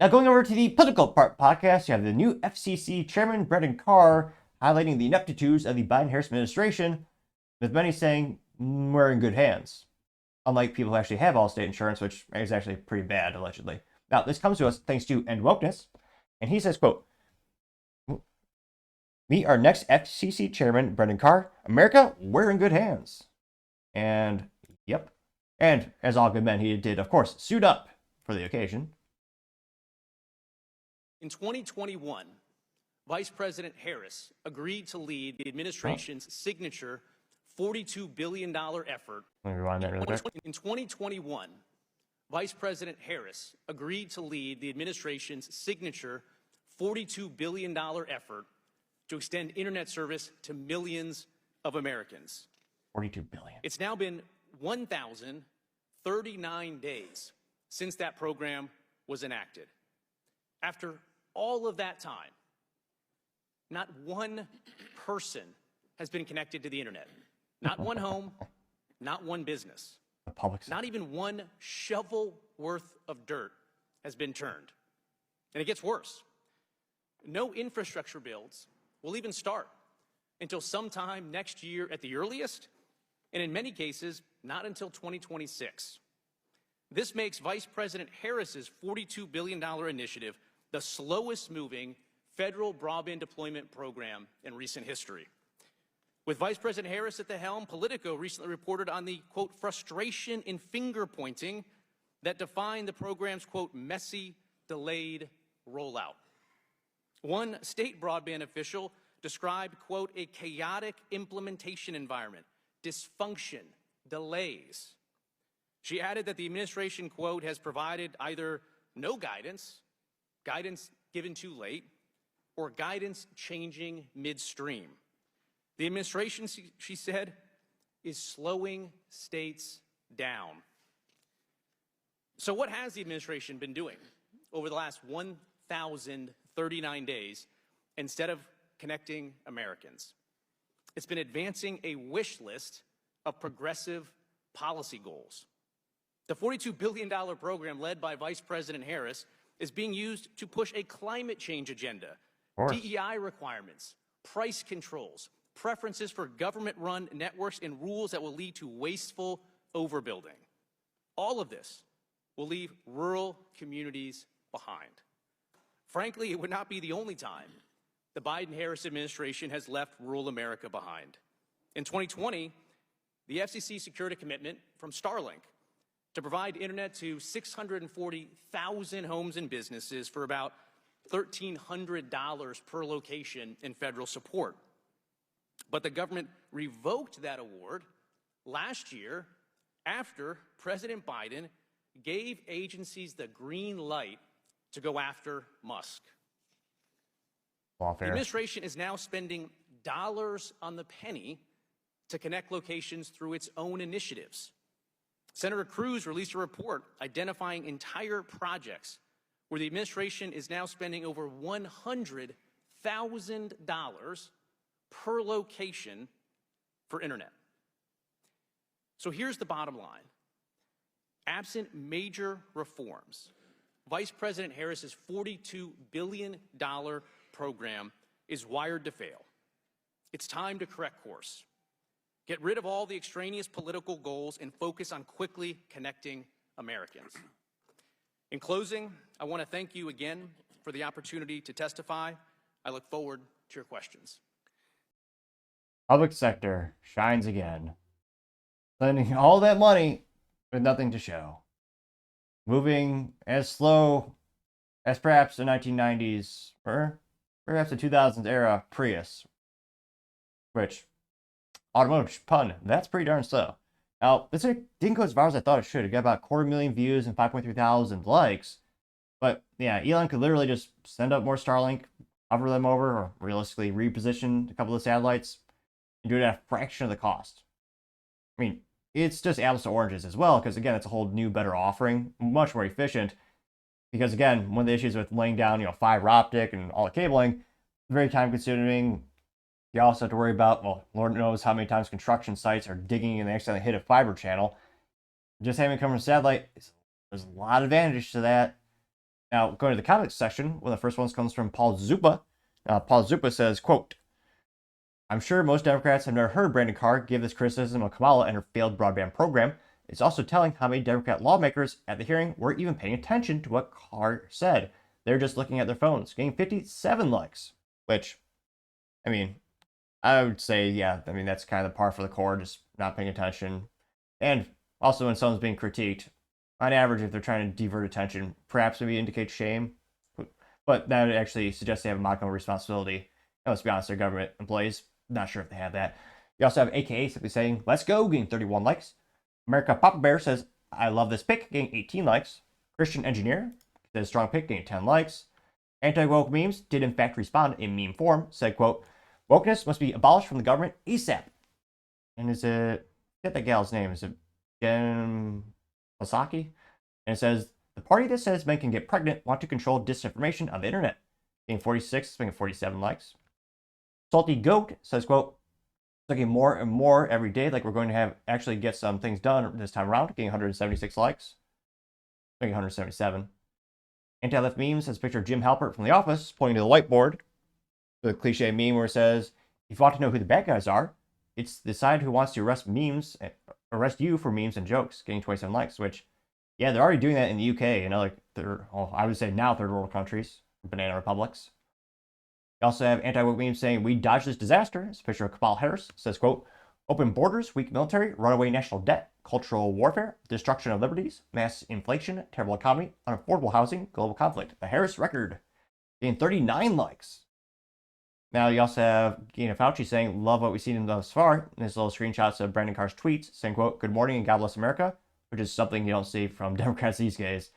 Now, going over to the political part podcast, you have the new FCC Chairman Brendan Car highlighting the ineptitudes of the Biden-Harris administration, with many saying we're in good hands, unlike people who actually have Allstate insurance, which is actually pretty bad, allegedly. Now, this comes to us thanks to End Wokeness, and he says, quote, "Meet our next FCC Chairman, Brendan Car. America, we're in good hands." And, yep. And, as all good men, he did, of course, suit up for the occasion. In 2021, Vice President Harris agreed to lead the administration's signature $42 billion effort. Let me rewind that really quick. In 2021, Vice President Harris agreed to lead the administration's signature $42 billion effort to extend internet service to millions of Americans. 42 billion. It's now been 1,039 days since that program was enacted. After all of that time, not one person has been connected to the internet. Not one home, not one business. The public. Not even one shovel worth of dirt has been turned. And it gets worse. No infrastructure builds will even start until sometime next year at the earliest, and in many cases, not until 2026. This makes Vice President Harris's $42 billion initiative the slowest moving federal broadband deployment program in recent history. With Vice President Harris at the helm, Politico recently reported on the, quote, frustration and finger pointing that defined the program's, quote, messy, delayed rollout. One state broadband official described, quote, a chaotic implementation environment, dysfunction, delays. She added that the administration, quote, has provided either no guidance, guidance given too late, or guidance changing midstream. The administration, she said, is slowing states down. So what has the administration been doing over the last 1,039 days instead of connecting Americans? It's been advancing a wish list of progressive policy goals. The $42 billion program led by Vice President Harris is being used to push a climate change agenda, DEI requirements, price controls, preferences for government-run networks, and rules that will lead to wasteful overbuilding. All of this will leave rural communities behind. Frankly, it would not be the only time the Biden-Harris administration has left rural America behind. In 2020, the FCC secured a commitment from Starlink to provide internet to 640,000 homes and businesses for about $1,300 per location in federal support. But the government revoked that award last year after President Biden gave agencies the green light to go after Musk. The administration is now spending dollars on the penny to connect locations through its own initiatives. Senator Cruz released a report identifying entire projects where the administration is now spending over $100,000 per location for internet. So here's the bottom line. Absent major reforms, Vice President Harris's $42 billion program is wired to fail. It's time to correct course. Get rid of all the extraneous political goals and focus on quickly connecting Americans. In closing, I want to thank you again for the opportunity to testify. I look forward to your questions. Public sector shines again, spending all that money with nothing to show. Moving as slow as perhaps the 1990s or perhaps the 2000s era Prius, which, automotive pun, that's pretty darn slow. Now, this didn't go as far as I thought it should. It got about 250,000 views and 5.3 thousand likes. But yeah, Elon could literally just send up more Starlink, hover them over, or realistically reposition a couple of satellites and do it at a fraction of the cost. I mean, it's just apples to oranges as well, because again, it's a whole new, better offering, much more efficient. Because again, one of the issues with laying down, fiber optic and all the cabling, very time consuming. You also have to worry about, well, Lord knows how many times construction sites are digging and they accidentally hit a fiber channel. Just having it come from satellite, there's a lot of advantage to that. Now, going to the comments section, one of the first ones comes from Paul Zupa. Paul Zupa says, quote, I'm sure most Democrats have never heard Brendan Car give this criticism of Kamala and her failed broadband program. It's also telling how many Democrat lawmakers at the hearing weren't even paying attention to what Car said. They're just looking at their phones, getting 57 likes, which, I mean, I would say, yeah, I mean, that's kind of the par for the course, just not paying attention. And also when someone's being critiqued, on average, if they're trying to divert attention, perhaps maybe indicate shame, but that would actually suggest they have a modicum of responsibility. And let's be honest, they're government employees. Not sure if they have that. You also have AKA simply saying, let's go, getting 31 likes. America Papa Bear says, I love this pick, getting 18 likes. Christian Engineer says, strong pick, getting 10 likes. Anti-woke memes did in fact respond in meme form, said, quote, wokeness must be abolished from the government ASAP. And is it, get that gal's name, is it Jen Psaki? And it says, the party that says men can get pregnant want to control disinformation on the internet. Getting 46, getting 47 likes. Salty Goat says, quote, looking more and more every day like we're going to have actually get some things done this time around, getting 176 likes. Getting 177. Anti-left memes has a picture of Jim Halpert from The Office pointing to the whiteboard. The cliche meme where it says, if you want to know who the bad guys are, it's the side who wants to arrest you for memes and jokes, getting 27 likes, which, yeah, they're already doing that in the UK and other, I would say now third world countries, banana republics. You also have anti-woke memes saying, we dodged this disaster. It's a picture of Kamala Harris. It says, quote, open borders, weak military, runaway national debt, cultural warfare, destruction of liberties, mass inflation, terrible economy, unaffordable housing, global conflict. The Harris record, getting 39 likes. Now you also have Gina Fauci saying, love what we've seen thus far. And there's little screenshots of Brendan Carr's tweets saying, quote, good morning and God bless America, which is something you don't see from Democrats these days.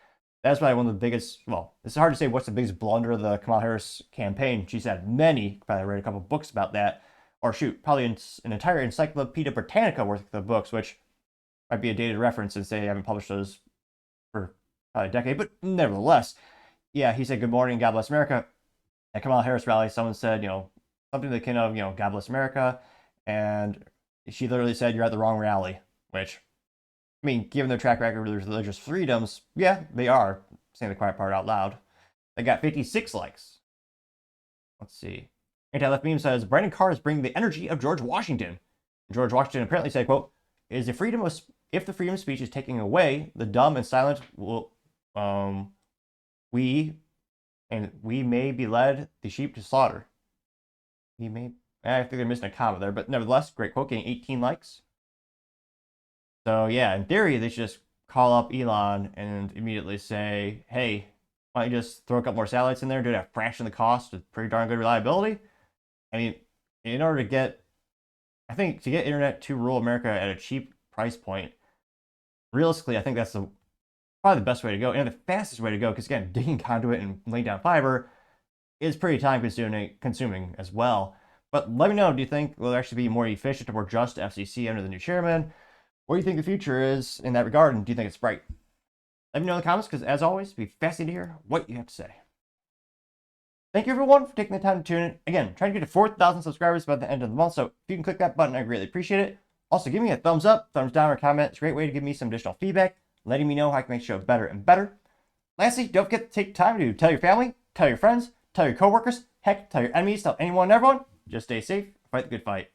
That's probably one of the biggest, well, it's hard to say what's the biggest blunder of the Kamala Harris campaign. She's had many, probably read a couple of books about that. Or shoot, probably an entire Encyclopedia Britannica worth of books, which might be a dated reference since they haven't published those for probably a decade. But nevertheless, yeah, he said, good morning, God bless America. At Kamala Harris rally, someone said, something to the kin of, God bless America. And she literally said, you're at the wrong rally, which, I mean, given their track record with religious freedoms, yeah, they are, saying the quiet part out loud. They got 56 likes. Let's see. Anti-left meme says, Brendan Carr is bringing the energy of George Washington. And George Washington apparently said, quote, if the freedom of speech is taken away, the dumb and silent will, we may be led the sheep to slaughter. I think they're missing a comma there, but nevertheless, great quote, getting 18 likes. So yeah, in theory, they should just call up Elon and immediately say, hey, why don't you just throw a couple more satellites in there, do it at a fraction of the cost with pretty darn good reliability? I mean, in order to get, I think, to get internet to rural America at a cheap price point, realistically, I think that's probably the best way to go and the fastest way to go, because again, digging conduit and laying down fiber is pretty time consuming as well. But let me know, do you think will actually be more efficient or more just FCC under the new chairman? What do you think the future is in that regard, and do you think it's bright? Let me know in the comments, because as always, it'd be fascinating to hear what you have to say. Thank you everyone for taking the time to tune in. Again, trying to get to 4,000 subscribers by the end of the month, so if you can click that button, I greatly appreciate it. Also, give me a thumbs up, thumbs down, or comment. It's a great way to give me some additional feedback, letting me know how I can make the show better and better. Lastly, don't forget to take time to tell your family, tell your friends, tell your coworkers, heck, tell your enemies, tell anyone and everyone. Just stay safe, fight the good fight.